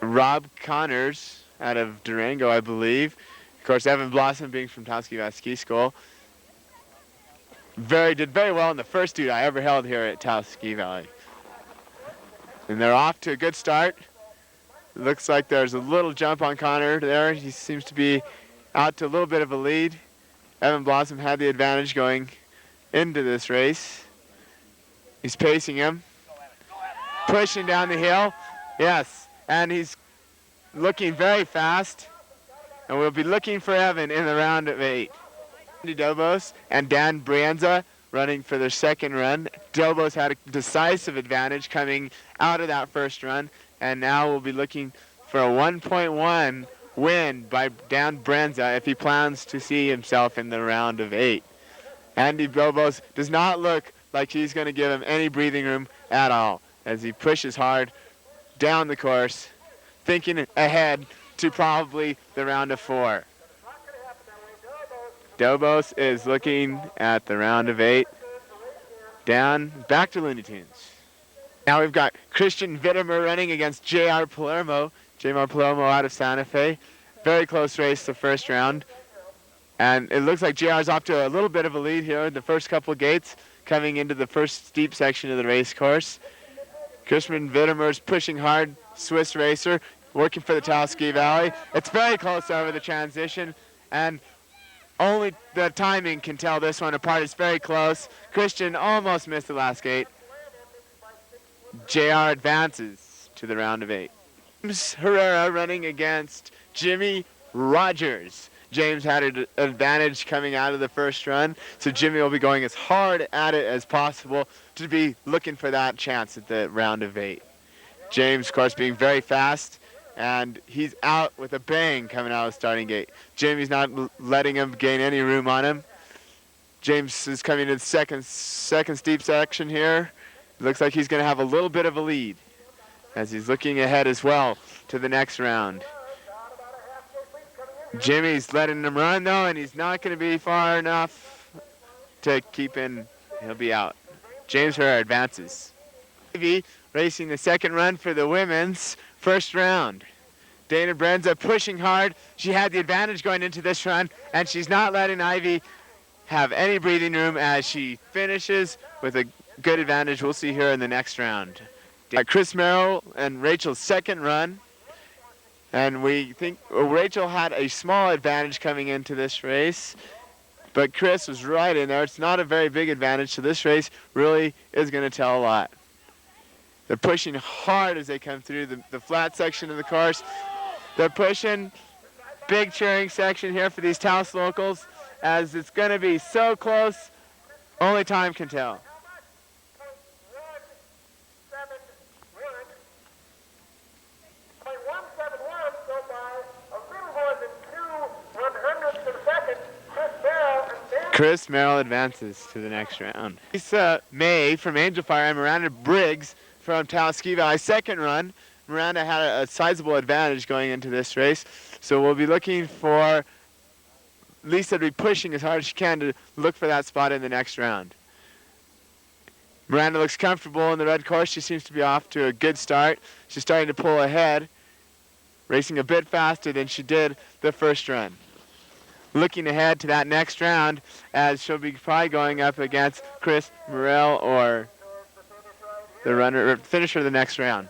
Rob Connors out of Durango, I believe. Of course, Evan Blossom being from Taos Ski Valley Ski School. Did very well in the first dude I ever held here at Taos Ski Valley. And they're off to a good start. Looks like there's a little jump on Connor there. He seems to be out to a little bit of a lead. Evan Blossom had the advantage going into this race. He's pacing him. Pushing down the hill. Yes, and he's looking very fast. And we'll be looking for Evan in the round of 8. Andy Dobos and Dan Brianza running for their second run. Dobos had a decisive advantage coming out of that first run. And now we'll be looking for a 1.1 win by Dan Brianza if he plans to see himself in the round of 8. Andy Dobos does not look like he's going to give him any breathing room at all as he pushes hard down the course, thinking ahead to probably the round of 4. Dobos is looking at the round of 8. Down, back to Looney Tunes. Now we've got Christian Vittimer running against J.R. Palermo. J.R. Palermo out of Santa Fe. Very close race the first round. And it looks like JR's off to a little bit of a lead here in the first couple gates coming into the first steep section of the race course. Christian Vittimer's pushing hard, Swiss racer, working for the Taos Ski Valley. It's very close over the transition, and only the timing can tell this one apart. It's very close. Christian almost missed the last gate. JR advances to the round of 8. James Herrera running against Jimmy Rogers. James had an advantage coming out of the first run, so Jimmy will be going as hard at it as possible to be looking for that chance at the round of 8. James, of course, being very fast, and he's out with a bang coming out of the starting gate. Jimmy's not letting him gain any room on him. James is coming to the second steep section here. Looks like he's going to have a little bit of a lead as he's looking ahead as well to the next round. Jimmy's letting him run, though, and he's not going to be far enough to keep in. He'll be out. James Herrera advances. Racing the second run for the women's first round. Dana Brenza pushing hard. She had the advantage going into this run, and she's not letting Ivy have any breathing room as she finishes with a good advantage. We'll see her in the next round. Chris Merrill and Rachel's second run. And we think Rachel had a small advantage coming into this race, but Chris was right in there. It's not a very big advantage, so this race really is going to tell a lot. They're pushing hard as they come through the flat section of the course. They're pushing. Big cheering section here for these Taos locals, as it's going to be so close, only time can tell. Chris Merrill advances to the next round. Lisa May from Angel Fire and Miranda Briggs from Taos Ski Valley. Second run. Miranda had a sizable advantage going into this race. So we'll be looking for Lisa to be pushing as hard as she can to look for that spot in the next round. Miranda looks comfortable in the red course. She seems to be off to a good start. She's starting to pull ahead, racing a bit faster than she did the first run. Looking ahead to that next round, as she'll be probably going up against Chris Morrell or the runner or finisher of the next round.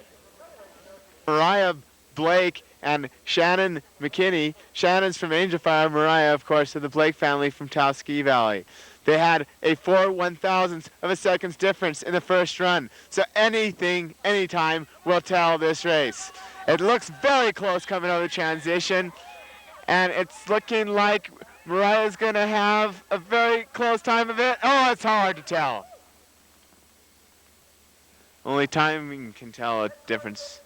Mariah Blake and Shannon McKinney. Shannon's from Angel Fire, Mariah, of course, of the Blake family from Taos Ski Valley. They had a 4/1000th of a second's difference in the first run. So anything, anytime will tell this race. It looks very close coming over the transition. And it's looking like Mariah's going to have a very close time of it. Oh, it's hard to tell. Only timing can tell a difference.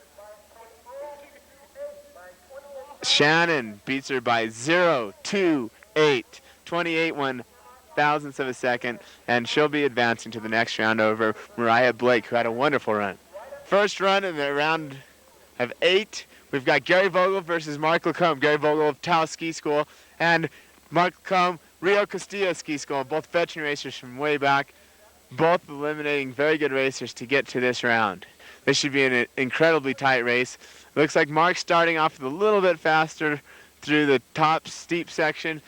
Shannon beats her by 0.28, 28 1/1000th of a second, and she'll be advancing to the next round over Mariah Blake, who had a wonderful run. First run in the round of 8, we've got Gary Vogel versus Mark Lacombe. Gary Vogel of Taos Ski School and Mark Lacombe, Rio Castillo Ski School, both veteran racers from way back, both eliminating very good racers to get to this round. This should be an incredibly tight race. Looks like Mark's starting off a little bit faster through the top steep section,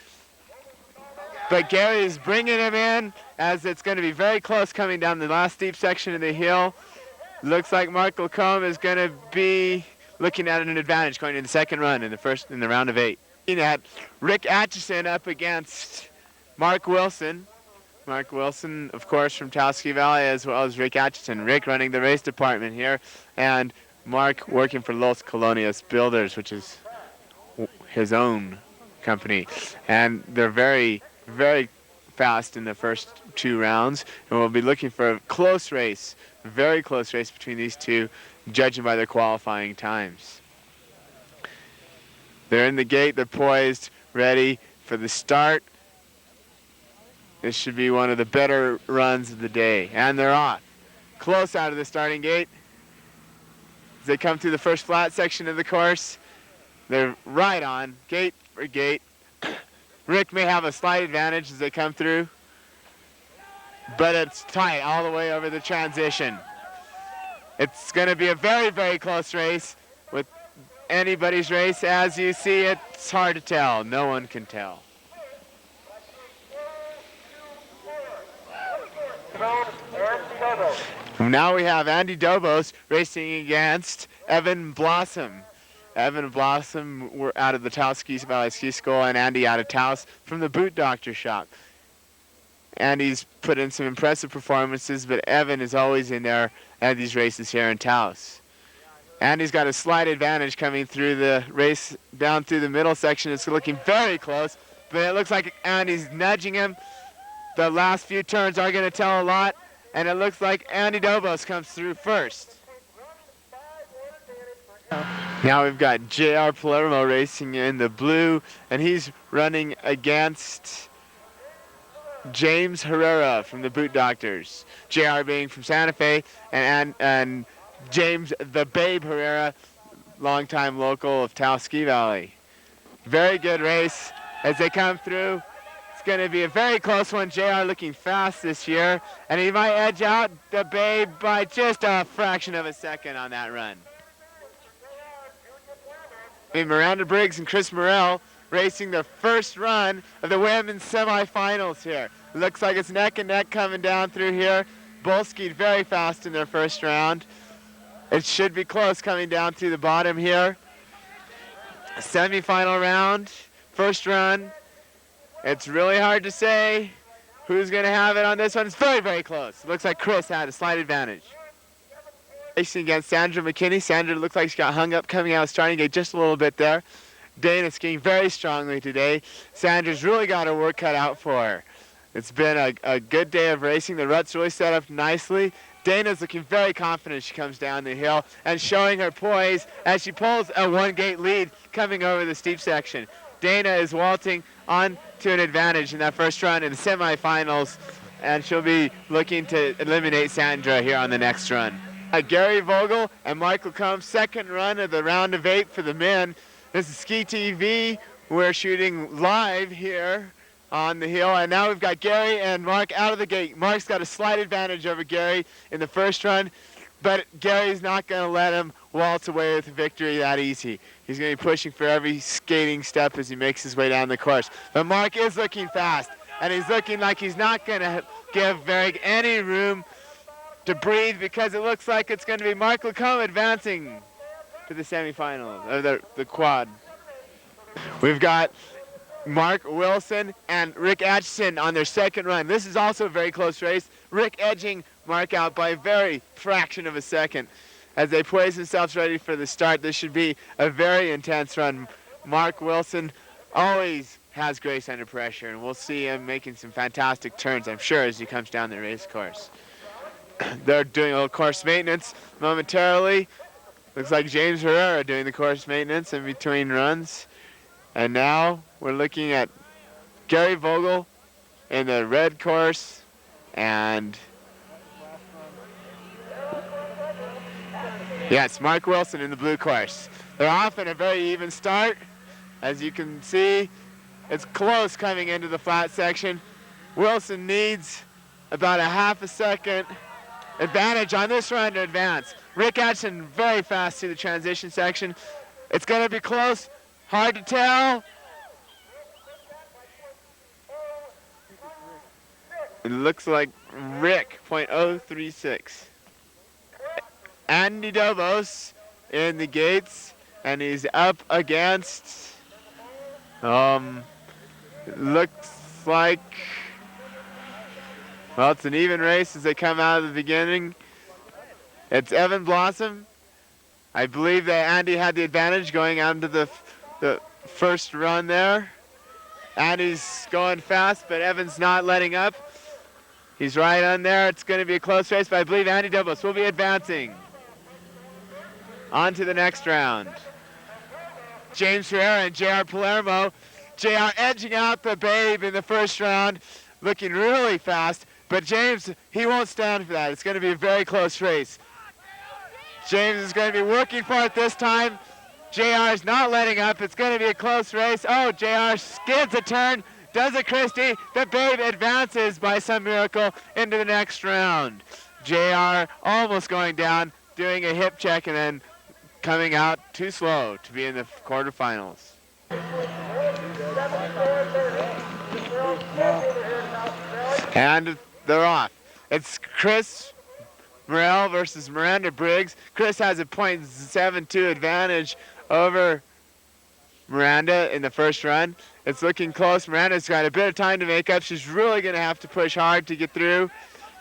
but Gary is bringing him in as it's going to be very close coming down the last steep section of the hill. Looks like Mark Lacombe is going to be looking at an advantage going into the second run in the round of 8. Looking at Rick Atchison up against Mark Wilson. Mark Wilson, of course, from Taos Ski Valley, as well as Rick Atchison. Rick running the race department here, and Mark working for Los Colonias Builders, which is his own company. And they're very, very fast in the first 2 rounds, and we'll be looking for a close race, a very close race between these two, judging by their qualifying times. They're in the gate, they're poised, ready for the start. This should be one of the better runs of the day. And they're off. Close out of the starting gate. As they come through the first flat section of the course, they're right on, gate for gate. Rick may have a slight advantage as they come through, but it's tight all the way over the transition. It's going to be a very, very close race with anybody's race. As you see, it's hard to tell. No one can tell. Now we have Andy Dobos racing against Evan Blossom. Evan Blossom were out of the Taos Ski Valley Ski School, and Andy out of Taos from the Boot Doctor shop. Andy's put in some impressive performances, but Evan is always in there at these races here in Taos. Andy's got a slight advantage coming through the race down through the middle section. It's looking very close, but it looks like Andy's nudging him. The last few turns are going to tell a lot, and it looks like Andy Dobos comes through first. Now we've got J.R. Palermo racing in the blue, and he's running against James Herrera from the Boot Doctors. J.R. being from Santa Fe, and James the Babe Herrera, longtime local of Taos Ski Valley. Very good race as they come through. It's going to be a very close one. JR looking fast this year, and he might edge out the Babe by just a fraction of a second on that run. Miranda Briggs and Chris Morrell racing the first run of the women's semifinals here. Looks like it's neck and neck coming down through here. Both skied very fast in their first round. It should be close coming down through the bottom here. Semifinal round, first run. It's really hard to say who's going to have it on this one. It's very, very close. Looks like Chris had a slight advantage. Racing against Sandra McKinney. Sandra looks like she got hung up coming out of starting gate just a little bit there. Dana skiing very strongly today. Sandra's really got her work cut out for her. It's been a good day of racing. The rut's really set up nicely. Dana's looking very confident as she comes down the hill and showing her poise as she pulls a 1-gate lead coming over the steep section. Dana is waltzing on to an advantage in that first run in the semifinals, and she'll be looking to eliminate Sandra here on the next run. Gary Vogel and Michael Combs, second run of the round of 8 for the men. This is Ski TV. We're shooting live here on the hill, and now we've got Gary and Mark out of the gate. Mark's got a slight advantage over Gary in the first run, but Gary's not going to let him waltz away with the victory that easy. He's going to be pushing for every skating step as he makes his way down the course. But Mark is looking fast, and he's looking like he's not going to give Varg any room to breathe, because it looks like it's going to be Mark Lacombe advancing to the semifinals, or the quad. We've got Mark Wilson and Rick Atchison on their second run. This is also a very close race. Rick edging Mark out by a very fraction of a second. As they poise themselves ready for the start, this should be a very intense run. Mark Wilson always has grace under pressure, and we'll see him making some fantastic turns, I'm sure, as he comes down the race course. They're doing a little course maintenance momentarily. Looks like James Herrera doing the course maintenance in between runs. And now we're looking at Gary Vogel in the red course, and yes, Mark Wilson in the blue course. They're off in a very even start. As you can see, it's close coming into the flat section. Wilson needs about a half a second advantage on this run to advance. Rick Atchison very fast through the transition section. It's going to be close, hard to tell. It looks like Rick, .036. Andy Dobos in the gates, and he's up against, looks like, well, it's an even race as they come out of the beginning. It's Evan Blossom. I believe that Andy had the advantage going out into the first run there. Andy's going fast, but Evan's not letting up. He's right on there. It's going to be a close race, but I believe Andy Dobos will be advancing on to the next round. James Herrera and J.R. Palermo. J.R. edging out the Babe in the first round, looking really fast, but James, he won't stand for that. It's going to be a very close race. James is going to be working for it this time. JR is not letting up. It's going to be a close race. Oh, JR skids a turn. Does it, Christie? The Babe advances by some miracle into the next round. JR almost going down, doing a hip check, and then coming out too slow to be in the quarterfinals. And they're off. It's Chris Morrell versus Miranda Briggs. Chris has a .72 advantage over Miranda in the first run. It's looking close. Miranda's got a bit of time to make up. She's really going to have to push hard to get through.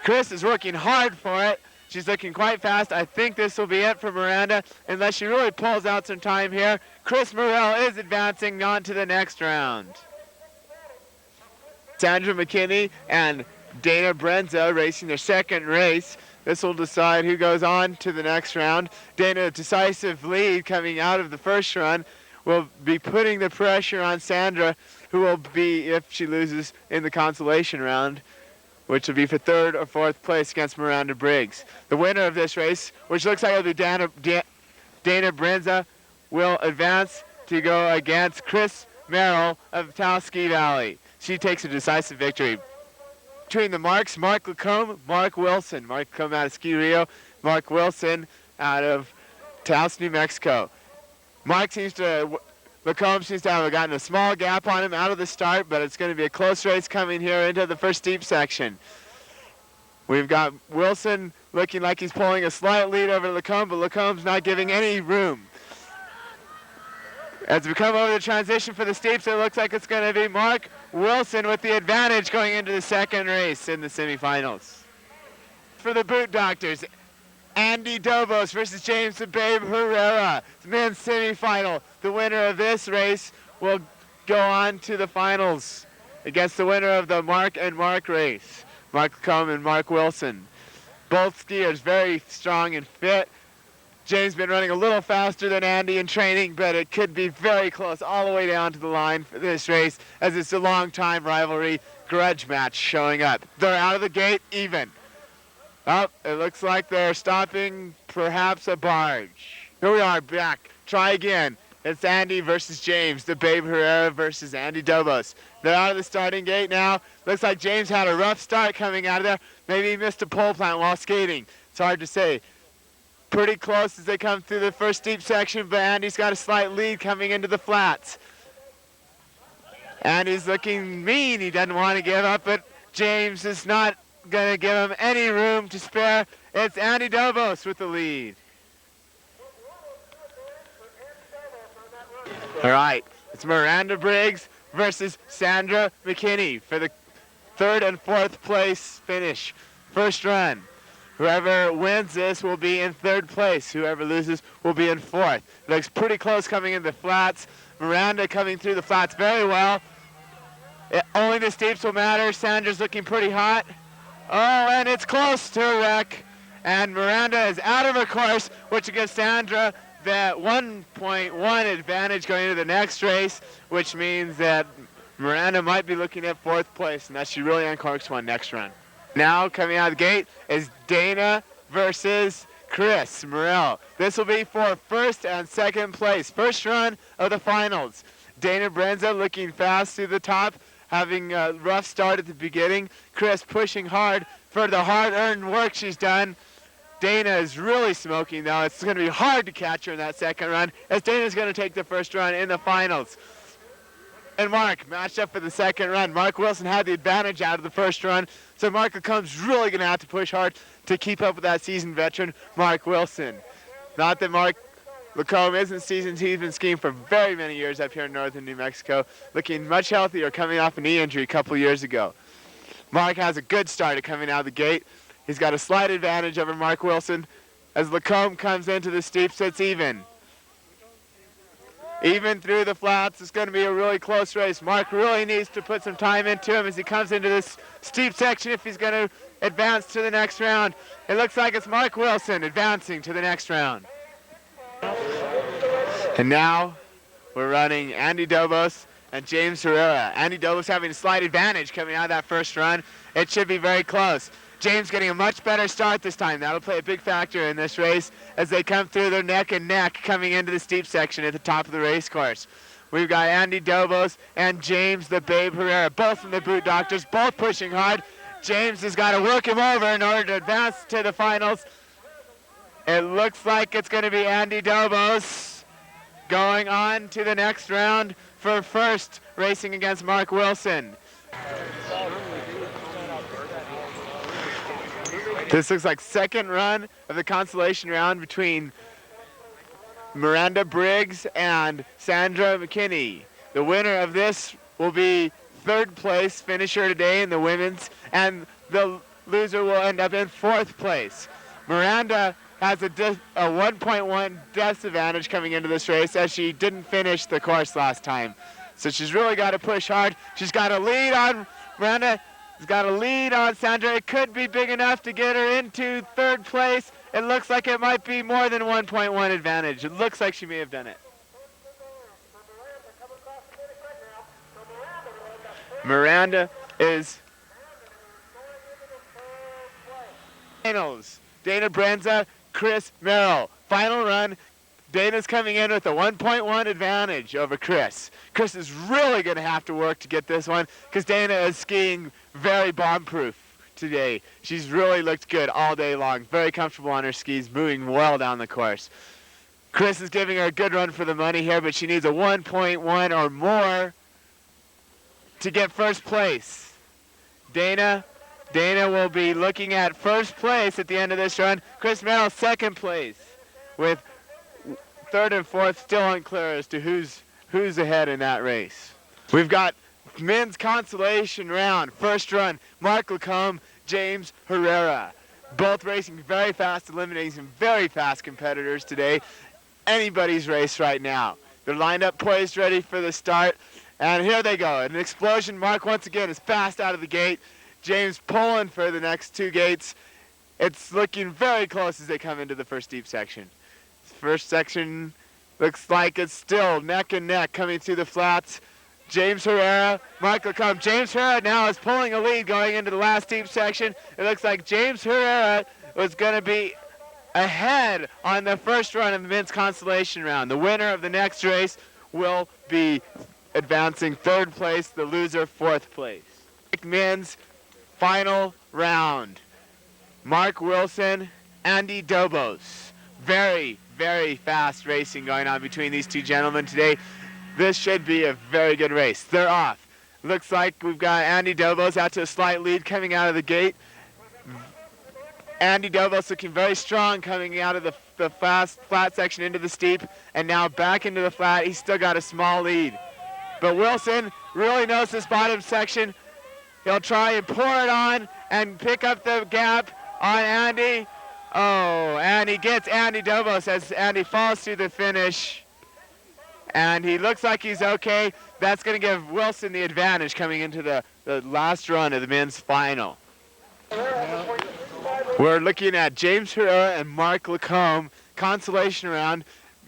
Chris is working hard for it. She's looking quite fast. I think this will be it for Miranda unless she really pulls out some time here. Chris Morrell is advancing on to the next round. Sandra McKinney and Dana Brenza racing their second race. This will decide who goes on to the next round. Dana, decisive lead coming out of the first run, will be putting the pressure on Sandra, who will be, if she loses, in the consolation round, which will be for third or fourth place against Miranda Briggs. The winner of this race, which looks like it'll be Dana Brenza, will advance to go against Chris Merrill of Taos Ski Valley. She takes a decisive victory. Between the Marks, Mark Lacombe, Mark Wilson. Mark Lacombe out of Ski Rio, Mark Wilson out of Taos, New Mexico. Lacombe seems to have gotten a small gap on him out of the start, but it's going to be a close race coming here into the first steep section. We've got Wilson looking like he's pulling a slight lead over Lacombe, but Lacombe's not giving any room. As we come over the transition for the steeps, it looks like it's going to be Mark Wilson with the advantage going into the second race in the semifinals. For the Boot Doctors, Andy Dobos versus James the Babe Herrera, men's semifinal. The winner of this race will go on to the finals against the winner of the Mark and Mark race, Mark Lacombe and Mark Wilson. Both skiers very strong and fit. James been running a little faster than Andy in training, but it could be very close all the way down to the line for this race, as it's a long-time rivalry grudge match showing up. They're out of the gate even. Oh, it looks like they're stopping perhaps a barge. Here we are back. Try again. It's Andy versus James, the Babe Herrera versus Andy Dobos. They're out of the starting gate now. Looks like James had a rough start coming out of there. Maybe he missed a pole plant while skating. It's hard to say. Pretty close as they come through the first steep section, but Andy's got a slight lead coming into the flats. Andy's looking mean. He doesn't want to give up, but James is not going to give him any room to spare. It's Andy Dobos with the lead. All right, it's Miranda Briggs versus Sandra McKinney for the third and fourth place finish. First run. Whoever wins this will be in third place. Whoever loses will be in fourth. Looks pretty close coming in the flats. Miranda coming through the flats very well. Only the steeps will matter. Sandra's looking pretty hot. Oh, and it's close to a wreck. And Miranda is out of her course, which gives Sandra that 1.1 advantage going into the next race, which means that Miranda might be looking at 4th place, and that she really uncorks one next run. Now coming out of the gate is Dana versus Chris Morrell. This will be for 1st and 2nd place. First run of the finals. Dana Brenza looking fast through the top, having a rough start at the beginning. Chris pushing hard for the hard-earned work she's done. Dana is really smoking, though. It's going to be hard to catch her in that second run, as Dana's going to take the first run in the finals. And Mark matched up for the second run. Mark Wilson had the advantage out of the first run, so Mark Lacomb's really going to have to push hard to keep up with that seasoned veteran, Mark Wilson. Not that Mark Lacombe isn't seasoned. He's been skiing for very many years up here in northern New Mexico, looking much healthier, coming off a knee injury a couple years ago. Mark has a good start at coming out of the gate. He's got a slight advantage over Mark Wilson. As Lacombe comes into the steeps, it's even. Even through the flats, it's going to be a really close race. Mark really needs to put some time into him as he comes into this steep section if he's going to advance to the next round. It looks like it's Mark Wilson advancing to the next round. And now we're running Andy Dobos and James Herrera. Andy Dobos having a slight advantage coming out of that first run. It should be very close. James getting a much better start this time. That'll play a big factor in this race as they come through their neck and neck coming into the steep section at the top of the race course. We've got Andy Dobos and James the Babe Herrera, both from the Boot Doctors, both pushing hard. James has got to work him over in order to advance to the finals. It looks like it's going to be Andy Dobos going on to the next round for first, racing against Mark Wilson. This looks like second run of the consolation round between Miranda Briggs and Sandra McKinney. The winner of this will be 3rd place finisher today in the women's, and the loser will end up in 4th place. Miranda has a 1.1 disadvantage coming into this race as she didn't finish the course last time. So she's really got to push hard. She's got a lead on Miranda. He's got a lead on Sandra. It could be big enough to get her into 3rd place. It looks like it might be more than 1.1 advantage. It looks like she may have done it. Miranda is finals. Dana Brenza, Chris Merrill. Final run. Dana's coming in with a 1.1 advantage over Chris. Chris is really going to have to work to get this one because Dana is skiing very bomb-proof today. She's really looked good all day long. Very comfortable on her skis, moving well down the course. Chris is giving her a good run for the money here, but she needs a 1.1 or more to get first place. Dana will be looking at first place at the end of this run. Chris Merrill, 2nd place, with 3rd and 4th still unclear as to who's ahead in that race. We've got men's consolation round. First run, Mark Lacombe, James Herrera. Both racing very fast, eliminating some very fast competitors today. Anybody's race right now. They're lined up, poised, ready for the start. And here they go. An explosion. Mark once again is fast out of the gate. James pulling for the next 2 gates. It's looking very close as they come into the first deep section. First section looks like it's still neck and neck coming through the flats. James Herrera, Mark Lacombe. James Herrera now is pulling a lead going into the last deep section. It looks like James Herrera was going to be ahead on the first run of the men's consolation round. The winner of the next race will be advancing 3rd place, the loser 4th place. Men's final round. Mark Wilson, Andy Dobos. Very, very fast racing going on between these two gentlemen today. This should be a very good race. They're off. Looks like we've got Andy Dobos out to a slight lead coming out of the gate. Andy Dobos looking very strong coming out of the fast flat section into the steep, and now back into the flat. He's still got a small lead. But Wilson really knows this bottom section. He'll try and pour it on and pick up the gap on Andy. Oh, and he gets Andy Dobos as Andy falls through the finish. and he looks like he's okay. That's going to give Wilson the advantage coming into the last run of the men's final. We're looking at James Herrera and Mark Lacombe, consolation round.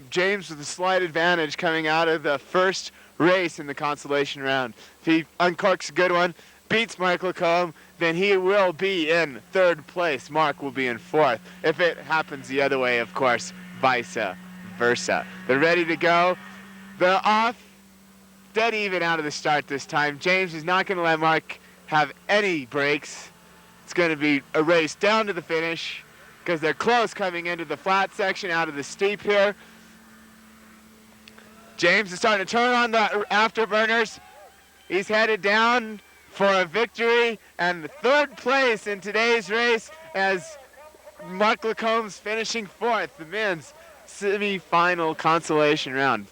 James with a slight advantage coming out of the first race in the consolation round. If he uncorks a good one, beats Mark Lacombe, then he will be in third place. Mark will be in fourth. If it happens the other way, of course, vice versa. They're ready to go. They're off, dead even out of the start this time. James is not going to let Mark have any breaks. It's going to be a race down to the finish because they're close coming into the flat section out of the steep here. James is starting to turn on the afterburners. He's headed down for a victory and third place in today's race as Mark Lacombe's finishing fourth, the men's semi-final consolation round.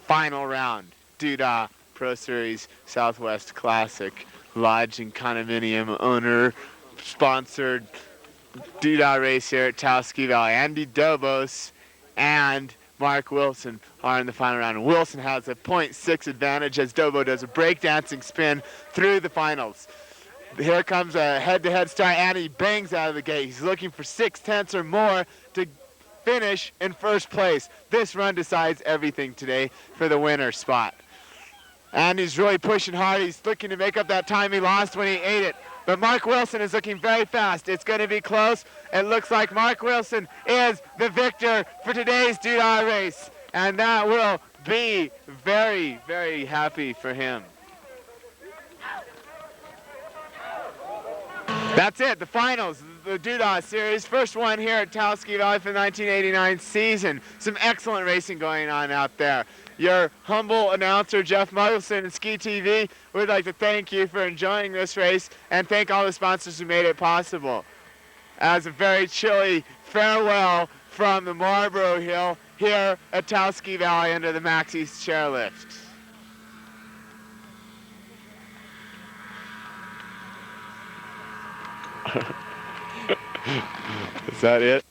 Final round, Doodah Pro Series Southwest Classic. Lodge and condominium owner sponsored Doodah race here at Taos Ski Valley. Andy Dobos and Mark Wilson are in the final round. Wilson has a 0.6 advantage as Dobo does a breakdancing spin through the finals. Here comes a head-to-head start, and he bangs out of the gate. He's looking for 6/10 or more to finish in first place. This run decides everything today for the winner spot. And he's really pushing hard. He's looking to make up that time he lost when he ate it. But Mark Wilson is looking very fast. It's going to be close. It looks like Mark Wilson is the victor for today's Doodah race. And that will be very, very happy for him. That's it, the finals, the Doodah Series. First one here at Taos Ski Valley for the 1989 season. Some excellent racing going on out there. Your humble announcer, Jeff Muggleson and Ski TV, would like to thank you for enjoying this race and thank all the sponsors who made it possible. As a very chilly farewell from the Marlboro Hill here at Taos Ski Valley under the Maxie's chairlift. Is that it?